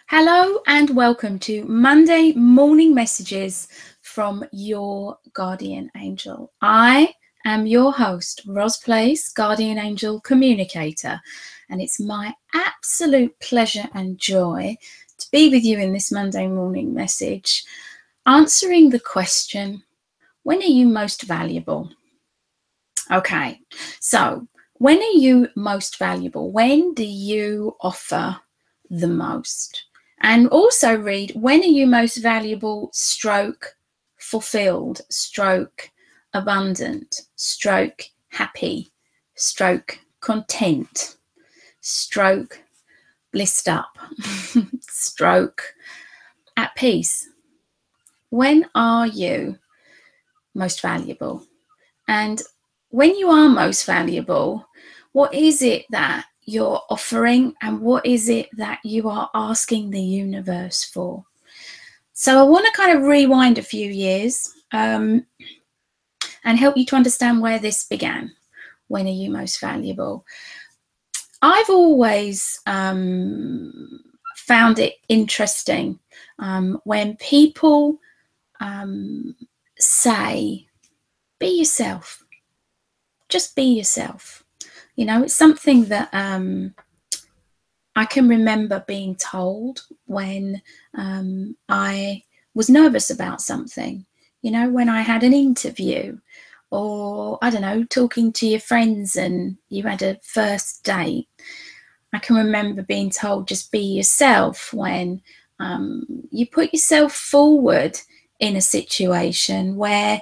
Hello and welcome to Monday morning messages from your guardian angel. I am your host, Ros Place, guardian angel communicator, and it's my absolute pleasure and joy to be with you in this Monday morning message, answering the question, when are you most valuable? Okay, so when are you most valuable? When do you offer the most? And also read, when are you most valuable, stroke fulfilled, stroke abundant, stroke happy, stroke content, stroke blissed up, stroke at peace? When are you most valuable? And when you are most valuable, what is it that you're offering and what is it that you are asking the universe for? So I want to kind of rewind a few years and help you to understand where this began. When are you most valuable? I've always found it interesting when people say, be yourself. Just be yourself. You know, it's something that I can remember being told when I was nervous about something, you know, when I had an interview or, I don't know, talking to your friends and you had a first date. I can remember being told just be yourself when you put yourself forward in a situation where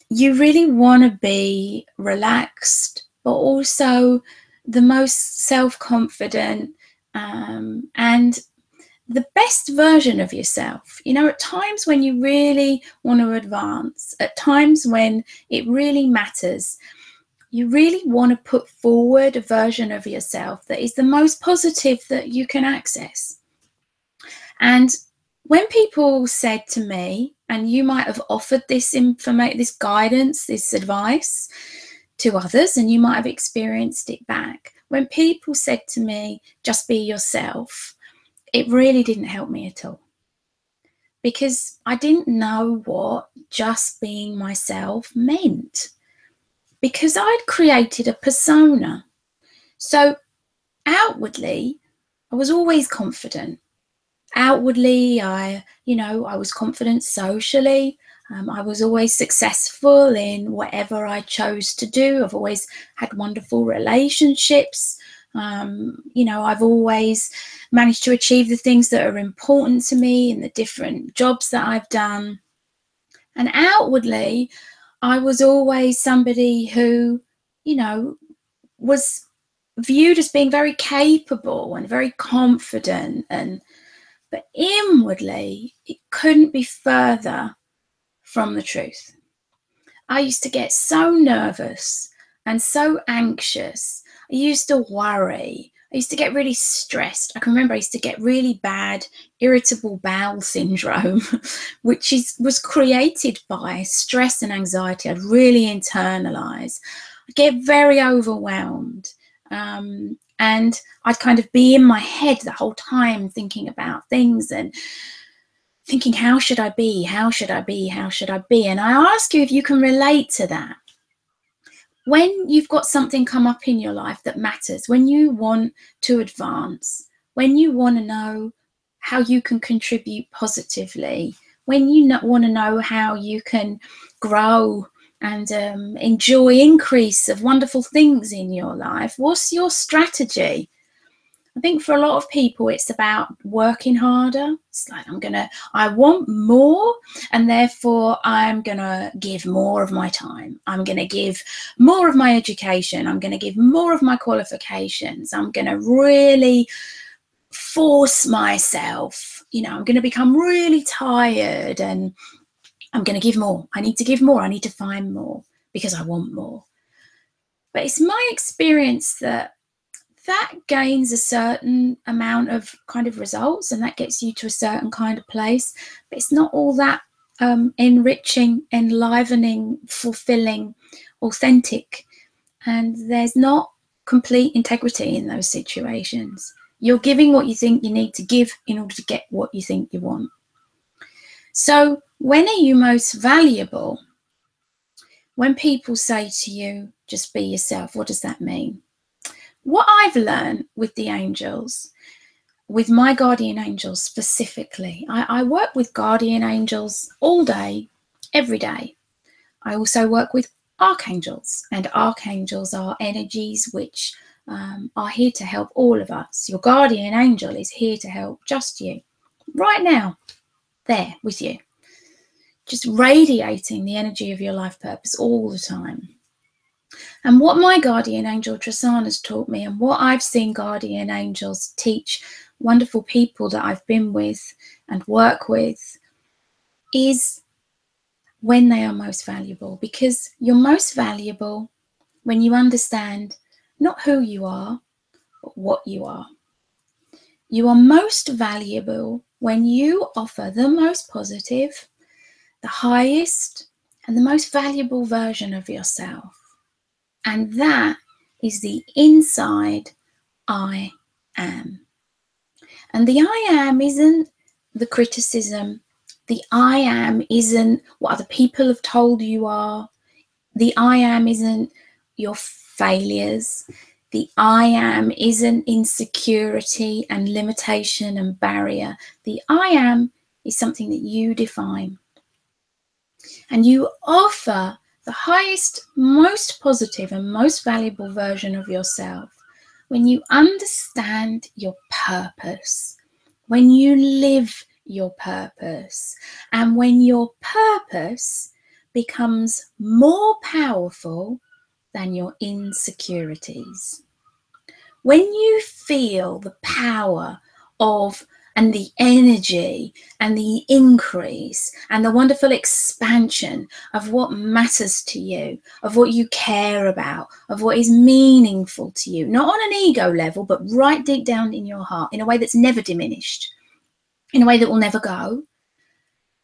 you really want to be relaxed, but also the most self-confident and the best version of yourself. You know, at times when you really want to advance, at times when it really matters, you really want to put forward a version of yourself that is the most positive that you can access. And when people said to me, and you might have offered this information, this guidance, this advice to others, and you might have experienced it back. When people said to me, just be yourself, it really didn't help me at all. Because I didn't know what just being myself meant. Because I'd created a persona. So outwardly, I was always confident. Outwardly, I was confident socially. I was always successful in whatever I chose to do. I've always had wonderful relationships. I've always managed to achieve the things that are important to me in the different jobs that I've done. And outwardly, I was always somebody who, was viewed as being very capable and very confident, but inwardly, it couldn't be further from the truth. I used to get so nervous and so anxious. I used to worry. I used to get really stressed. I can remember I used to get really bad irritable bowel syndrome, which was created by stress and anxiety. I'd really internalize. I'd get very overwhelmed. And I'd kind of be in my head the whole time thinking about things and thinking, how should I be? How should I be? How should I be? And I ask you if you can relate to that. When you've got something come up in your life that matters, when you want to advance, when you want to know how you can contribute positively, when you want to know how you can grow and enjoy increase of wonderful things in your life, what's your strategy? I think for a lot of people, it's about working harder. It's like, I want more, and therefore I'm going to give more of my time. I'm going to give more of my education. I'm going to give more of my qualifications. I'm going to really force myself. I'm going to become really tired and I'm going to give more. I need to give more. I need to find more because I want more. But it's my experience that gains a certain amount of kind of results and that gets you to a certain kind of place. But it's not all that enriching, enlivening, fulfilling, authentic. And there's not complete integrity in those situations. You're giving what you think you need to give in order to get what you think you want. So when are you most valuable? When people say to you, just be yourself, what does that mean? What I've learned with the angels, with my guardian angels specifically, I work with guardian angels all day, every day. I also work with archangels, and archangels are energies which are here to help all of us. Your guardian angel is here to help just you, right now, there with you, just radiating the energy of your life purpose all the time. And what my guardian angel Trisana has taught me, and what I've seen guardian angels teach wonderful people that I've been with and work with, is when they are most valuable. Because you're most valuable when you understand not who you are, but what you are. You are most valuable when you offer the most positive, the highest, and the most valuable version of yourself. And that is the inside I am. And the I am isn't the criticism. The I am isn't what other people have told you are. The I am isn't your failures. The I am isn't insecurity and limitation and barrier. The I am is something that you define. And you offer the highest, most positive and most valuable version of yourself when you understand your purpose, when you live your purpose, and when your purpose becomes more powerful than your insecurities. When you feel the power of and the energy and the increase and the wonderful expansion of what matters to you, of what you care about, of what is meaningful to you, not on an ego level, but right deep down in your heart, in a way that's never diminished, in a way that will never go,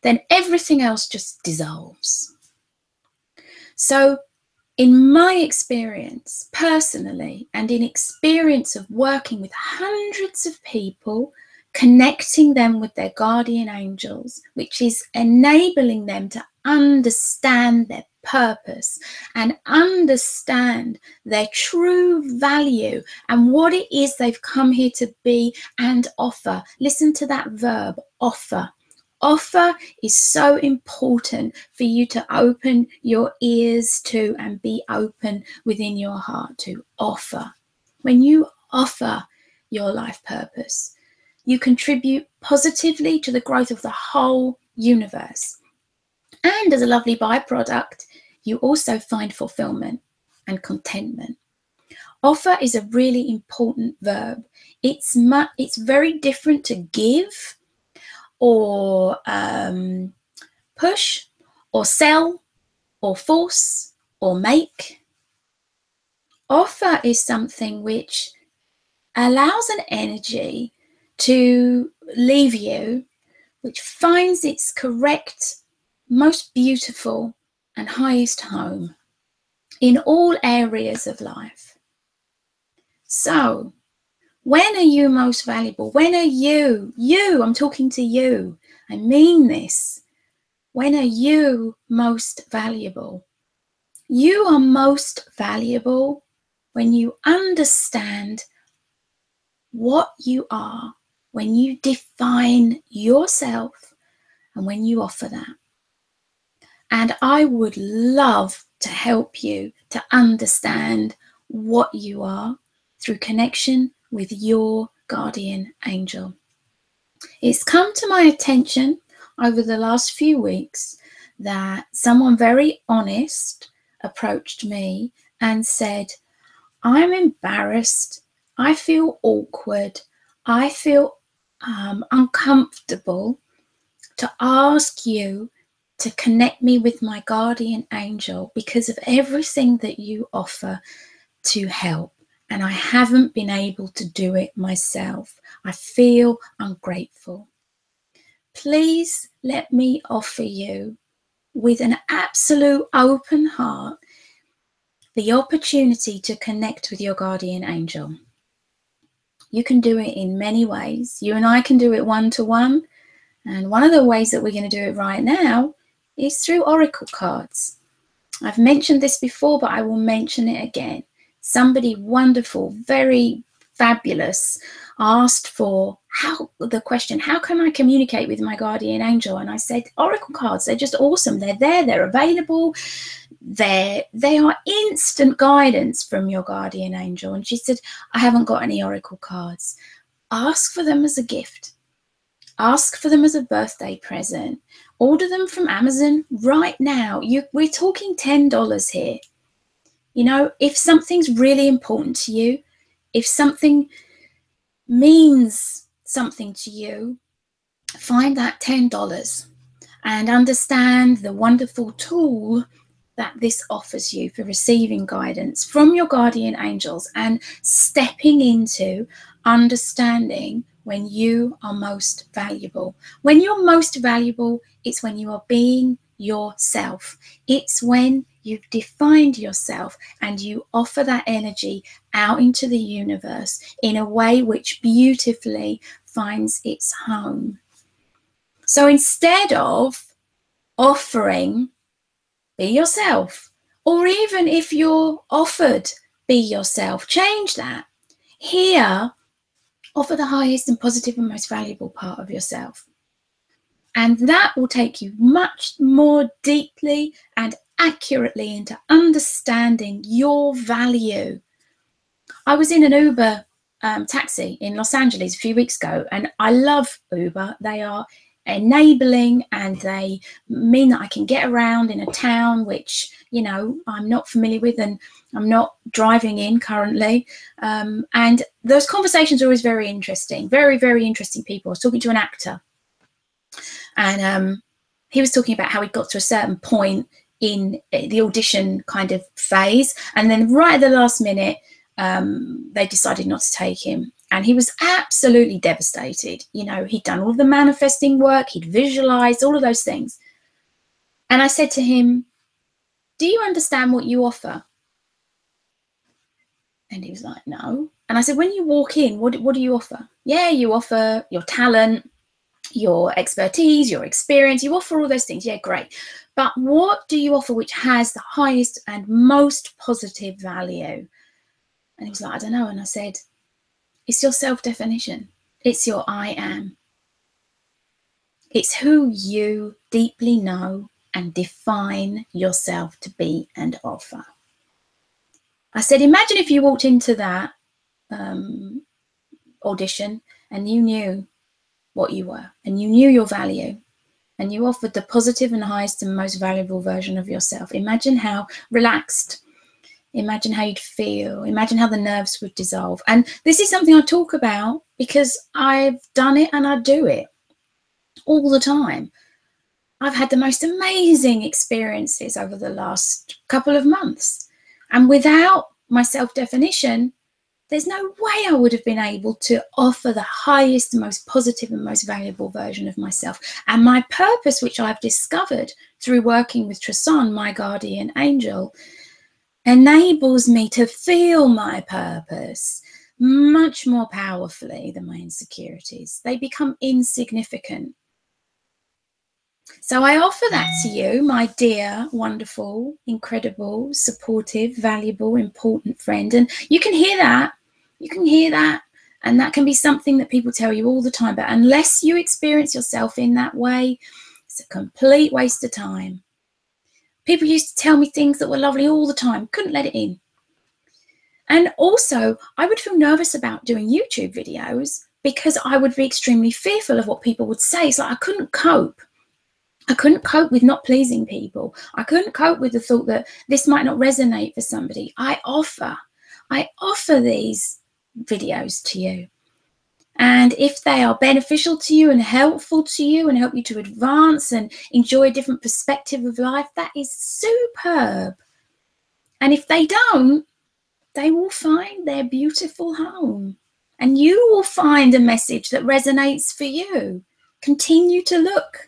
then everything else just dissolves. So in my experience personally, and in experience of working with hundreds of people, connecting them with their guardian angels, which is enabling them to understand their purpose and understand their true value and what it is they've come here to be and offer. Listen to that verb, offer. Offer is so important for you to open your ears to and be open within your heart to offer. When you offer your life purpose, you contribute positively to the growth of the whole universe. And as a lovely byproduct, you also find fulfillment and contentment. Offer is a really important verb. It's very different to give or push or sell or force or make. Offer is something which allows an energy to leave you, which finds its correct, most beautiful and highest home in all areas of life. So, when are you most valuable? When are you, I'm talking to you, I mean this. When are you most valuable? You are most valuable when you understand what you are, when you define yourself, and when you offer that. And I would love to help you to understand what you are through connection with your guardian angel. It's come to my attention over the last few weeks that someone very honest approached me and said, I'm embarrassed, I feel awkward, I feel uncomfortable to ask you to connect me with my guardian angel because of everything that you offer to help. And I haven't been able to do it myself. I feel ungrateful. Please let me offer you, with an absolute open heart, the opportunity to connect with your guardian angel. You can do it in many ways. You and I can do it one-to-one. And one of the ways that we're going to do it right now is through oracle cards. I've mentioned this before, but I will mention it again. Somebody wonderful, very fabulous, asked for the question, how can I communicate with my guardian angel? And I said, oracle cards, they're just awesome. They're there, they're available. They are instant guidance from your guardian angel. And she said, I haven't got any oracle cards. Ask for them as a gift. Ask for them as a birthday present. Order them from Amazon right now. We're talking $10 here. You know, if something's really important to you, if something means something to you, find that $10 and understand the wonderful tool that this offers you for receiving guidance from your guardian angels and stepping into understanding when you are most valuable. When you're most valuable, it's when you are being yourself. It's when you've defined yourself and you offer that energy out into the universe in a way which beautifully finds its home. So instead of offering, be yourself, or even if you're offered, be yourself, change that. Here, offer the highest and positive and most valuable part of yourself. And that will take you much more deeply and accurately into understanding your value. I was in an Uber taxi in Los Angeles a few weeks ago, and I love Uber. They are enabling and they mean that I can get around in a town which, you know, I'm not familiar with and I'm not driving in currently. And those conversations are always very interesting, very, very interesting people. I was talking to an actor, and he was talking about how he got to a certain point in the audition kind of phase, and then right at the last minute they decided not to take him, and he was absolutely devastated. You know, he'd done all the manifesting work, he'd visualized all of those things, and I said to him, do you understand what you offer? And he was like, no. And I said, when you walk in, what do you offer? Yeah, you offer your talent, your expertise, your experience, you offer all those things. Yeah, great. But what do you offer which has the highest and most positive value? And he was like, I don't know. And I said, it's your self-definition. It's your I am. It's who you deeply know and define yourself to be and offer. I said, imagine if you walked into that audition and you knew what you were and you knew your value and you offered the positive and highest and most valuable version of yourself. Imagine how relaxed, imagine how you'd feel, imagine how the nerves would dissolve. And this is something I talk about because I've done it and I do it all the time. I've had the most amazing experiences over the last couple of months. And without my self-definition, there's no way I would have been able to offer the highest, most positive and most valuable version of myself. And my purpose, which I've discovered through working with Tristan, my guardian angel, enables me to feel my purpose much more powerfully than my insecurities. They become insignificant. So I offer that to you, my dear, wonderful, incredible, supportive, valuable, important friend. And you can hear that. You can hear that. And that can be something that people tell you all the time. But unless you experience yourself in that way, it's a complete waste of time. People used to tell me things that were lovely all the time. Couldn't let it in. And also, I would feel nervous about doing YouTube videos because I would be extremely fearful of what people would say. It's like I couldn't cope. I couldn't cope with not pleasing people. I couldn't cope with the thought that this might not resonate for somebody. I offer these videos to you. And if they are beneficial to you and helpful to you and help you to advance and enjoy a different perspective of life, that is superb. And if they don't, they will find their beautiful home. And you will find a message that resonates for you. Continue to look.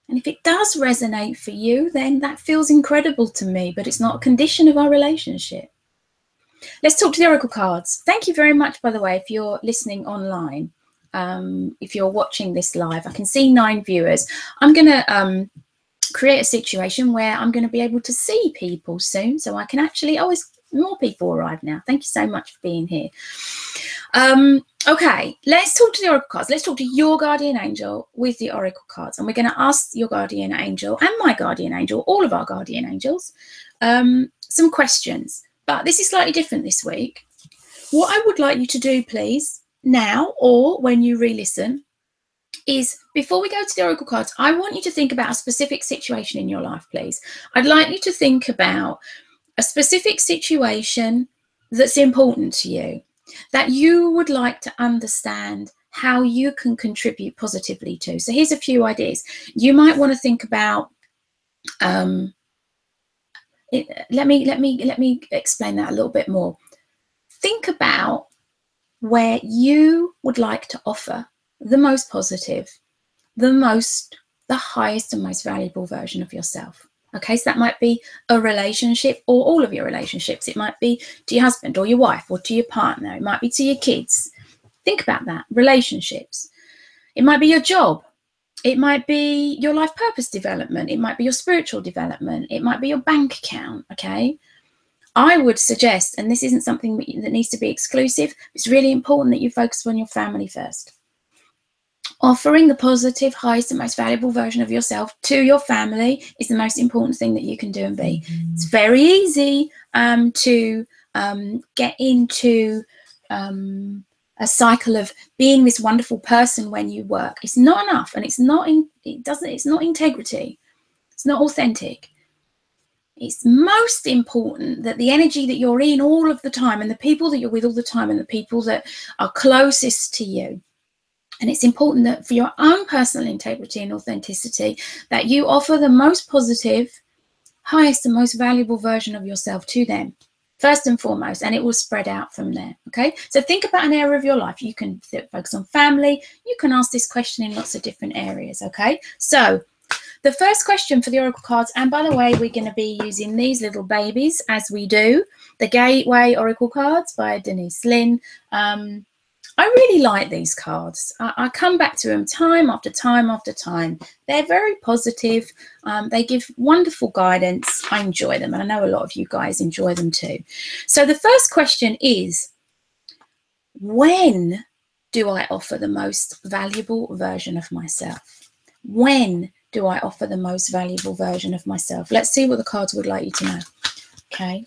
And if it does resonate for you, then that feels incredible to me, but it's not a condition of our relationship. let's talk to the Oracle cards. Thank you very much, by the way, if you're listening online. If you're watching this live, I can see 9 viewers. I'm going to create a situation where I'm going to be able to see people soon, so I can actually, more people arrive now. Thank you so much for being here. Okay, let's talk to the Oracle cards. Let's talk to your guardian angel with the Oracle cards, and we're going to ask your guardian angel and my guardian angel, all of our guardian angels, some questions. But this is slightly different this week. What I would like you to do, please, now or when you re-listen, is before we go to the Oracle cards, I want you to think about a specific situation in your life, please. I'd like you to think about a specific situation that's important to you, that you would like to understand how you can contribute positively to. So here's a few ideas. You might want to think about, let me explain that a little bit more. Think about where you would like to offer the most positive, the highest and most valuable version of yourself. Okay, so that might be a relationship or all of your relationships. It might be to your husband or your wife or to your partner. It might be to your kids. Think about that. Relationships. It might be your job. It might be your life purpose development. It might be your spiritual development. It might be your bank account. Okay. I would suggest, and this isn't something that needs to be exclusive, it's really important that you focus on your family first. Offering the positive, highest and most valuable version of yourself to your family is the most important thing that you can do and be. It's very easy to get into a cycle of being this wonderful person when you work. It's not enough, and it's not integrity. It's not authentic. It's most important that the energy that you're in all of the time, and the people that you're with all the time, and the people that are closest to you. And it's important that for your own personal integrity and authenticity, that you offer the most positive, highest and most valuable version of yourself to them, first and foremost, and it will spread out from there. Okay, so think about an area of your life. You can focus on family. You can ask this question in lots of different areas. Okay, so the first question for the Oracle cards, and by the way, we're going to be using these little babies as we do, the Gateway Oracle cards by Denise Lynn. I really like these cards. I come back to them time after time after time. They're very positive. They give wonderful guidance. I enjoy them, and I know a lot of you guys enjoy them too. So the first question is, when do I offer the most valuable version of myself? When do I offer the most valuable version of myself? Let's see what the cards would like you to know. Okay.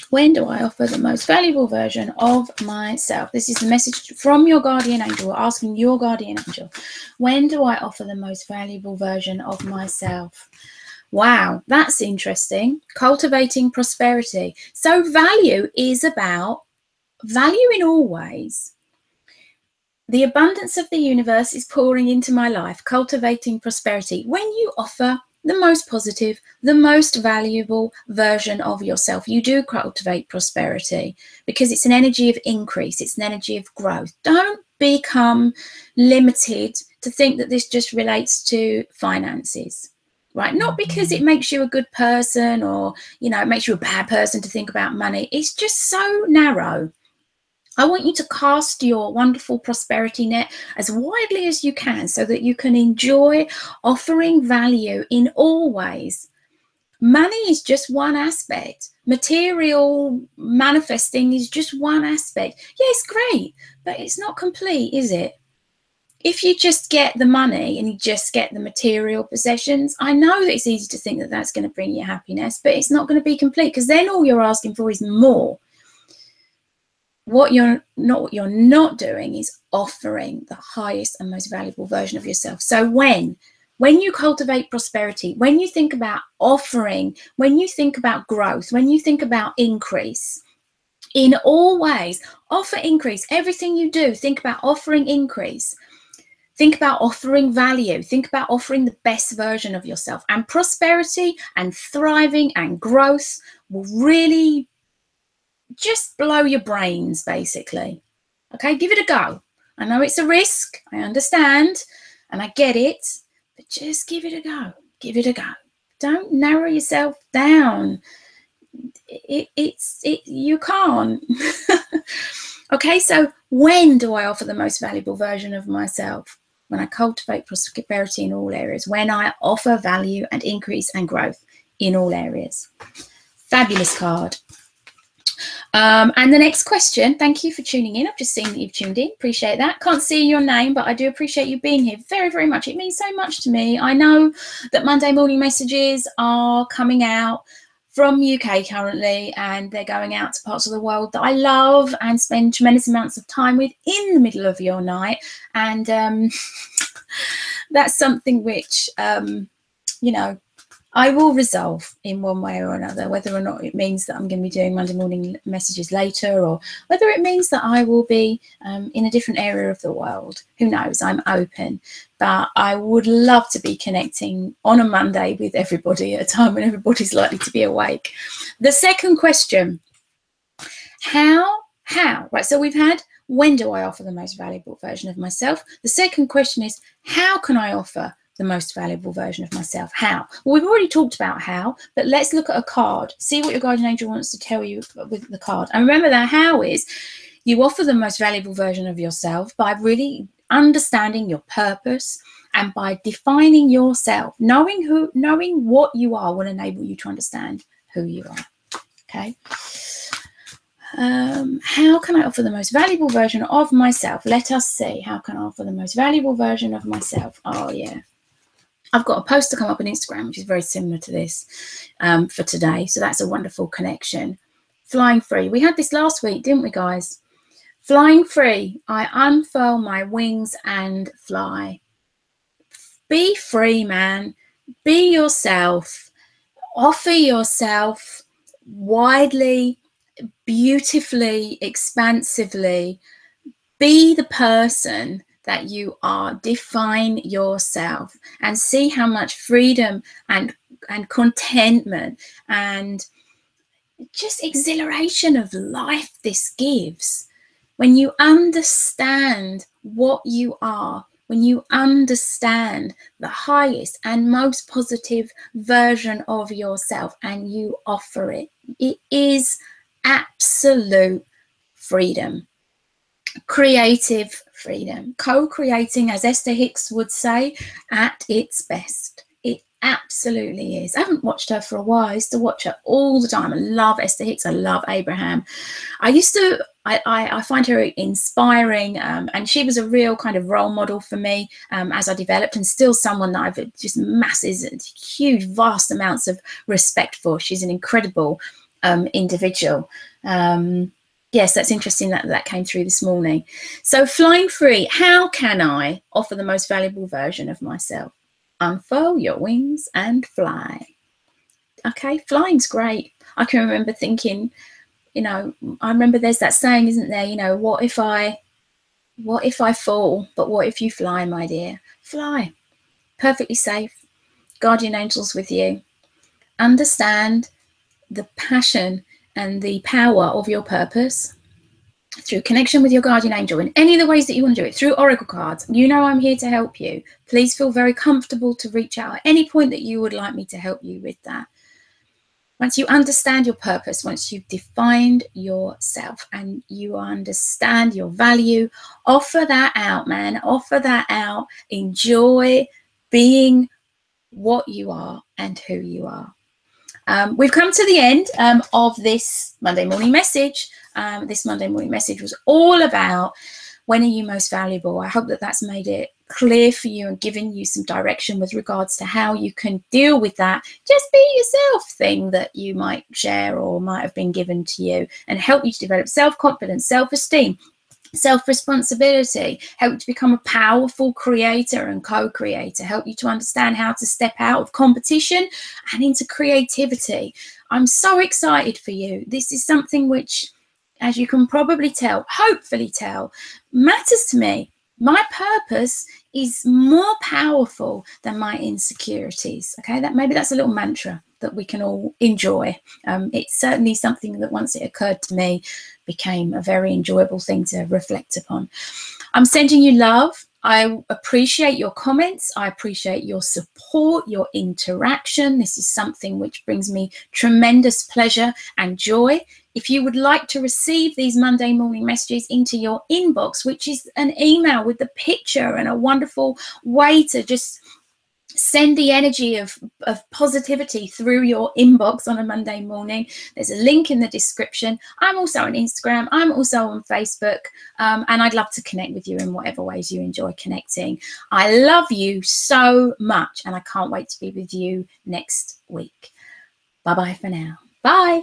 When do I offer the most valuable version of myself? This is the message from your guardian angel. We're asking your guardian angel. When do I offer the most valuable version of myself? Wow, that's interesting. Cultivating prosperity. So value is about value in all ways. The abundance of the universe is pouring into my life, cultivating prosperity. When you offer the most positive, the most valuable version of yourself, you do cultivate prosperity, because it's an energy of increase. It's an energy of growth. Don't become limited to think that this just relates to finances, right? Not because it makes you a good person, or, you know, it makes you a bad person to think about money. It's just so narrow. I want you to cast your wonderful prosperity net as widely as you can, so that you can enjoy offering value in all ways. Money is just one aspect. Material manifesting is just one aspect. Yeah, it's great, but it's not complete, is it? If you just get the money and you just get the material possessions, I know that it's easy to think that that's going to bring you happiness, but it's not going to be complete, because then all you're asking for is more. What you're not doing is offering the highest and most valuable version of yourself. So when you cultivate prosperity, when you think about offering, when you think about growth, when you think about increase, in all ways, offer increase. Everything you do, think about offering increase. Think about offering value. Think about offering the best version of yourself. And prosperity and thriving and growth will really just blow your brains, basically. Okay, give it a go. I know it's a risk, I understand, and I get it, but just give it a go. Give it a go. Don't narrow yourself down. you can't. Okay, so when do I offer the most valuable version of myself? When I cultivate prosperity in all areas, when I offer value and increase and growth in all areas. Fabulous card. And the next question, thank you for tuning in. I've just seen that you've tuned in. Appreciate that. Can't see your name, but I do appreciate you being here very, very much. It means so much to me. I know that Monday morning messages are coming out from UK currently, and they're going out to parts of the world that I love and spend tremendous amounts of time with in the middle of your night. And that's something which, you know, I will resolve in one way or another, whether or not it means that I'm going to be doing Monday morning messages later, or whether it means that I will be in a different area of the world. Who knows? I'm open. But I would love to be connecting on a Monday with everybody at a time when everybody's likely to be awake. The second question, how? Right, so we've had, when do I offer the most valuable version of myself? The second question is, how can I offer the most valuable version of myself? How? Well, we've already talked about how, but let's look at a card. See what your guardian angel wants to tell you with the card. And remember that how is, you offer the most valuable version of yourself by really understanding your purpose and by defining yourself. Knowing what you are will enable you to understand who you are. Okay. How can I offer the most valuable version of myself? Let us see. How can I offer the most valuable version of myself? Oh, yeah. I've got a post to come up on Instagram, which is very similar to this for today. So that's a wonderful connection. Flying free. We had this last week, didn't we, guys? Flying free. I unfurl my wings and fly. Be free, man. Be yourself. Offer yourself widely, beautifully, expansively. Be the person that you are. Define yourself and see how much freedom and contentment and just exhilaration of life this gives. When you understand what you are, when you understand the highest and most positive version of yourself and you offer it, it is absolute freedom. Creative freedom, co-creating, as Esther Hicks would say, at its best. It absolutely is. I haven't watched her for a while. I used to watch her all the time. I love Esther Hicks. I love Abraham. I find her inspiring, and she was a real kind of role model for me as I developed, and still someone that I've just huge, vast amounts of respect for. She's an incredible individual. Yes, that's interesting that came through this morning. So flying free, how can I offer the most valuable version of myself? Unfurl your wings and fly. Okay, flying's great. I can remember thinking, you know, I remember there's that saying, isn't there? You know, what if I fall, but what if you fly, my dear? Fly. Perfectly safe. Guardian angels with you. Understand the passion and the power of your purpose through connection with your guardian angel in any of the ways that you want to do it, through oracle cards. You know I'm here to help you. Please feel very comfortable to reach out at any point that you would like me to help you with that. Once you understand your purpose, once you've defined yourself and you understand your value, offer that out, man. Offer that out. Enjoy being what you are and who you are. We've come to the end of this Monday morning message. This Monday morning message was all about when are you most valuable. I hope that that's made it clear for you and given you some direction with regards to how you can deal with that just be yourself thing that you might share or might have been given to you, and help you to develop self-confidence, self-esteem, self-responsibility, help you to become a powerful creator and co-creator, help you to understand how to step out of competition and into creativity. I'm so excited for you. This is something which, as you can probably tell, hopefully tell, matters to me. My purpose is more powerful than my insecurities. Okay, maybe that's a little mantra that we can all enjoy. It's certainly something that once it occurred to me became a very enjoyable thing to reflect upon. I'm sending you love. I appreciate your comments. I appreciate your support, your interaction. This is something which brings me tremendous pleasure and joy. If you would like to receive these Monday morning messages into your inbox, which is an email with the picture and a wonderful way to just send the energy of positivity through your inbox on a Monday morning, there's a link in the description. I'm also on Instagram. I'm also on Facebook. And I'd love to connect with you in whatever ways you enjoy connecting. I love you so much, and I can't wait to be with you next week. Bye-bye for now. Bye.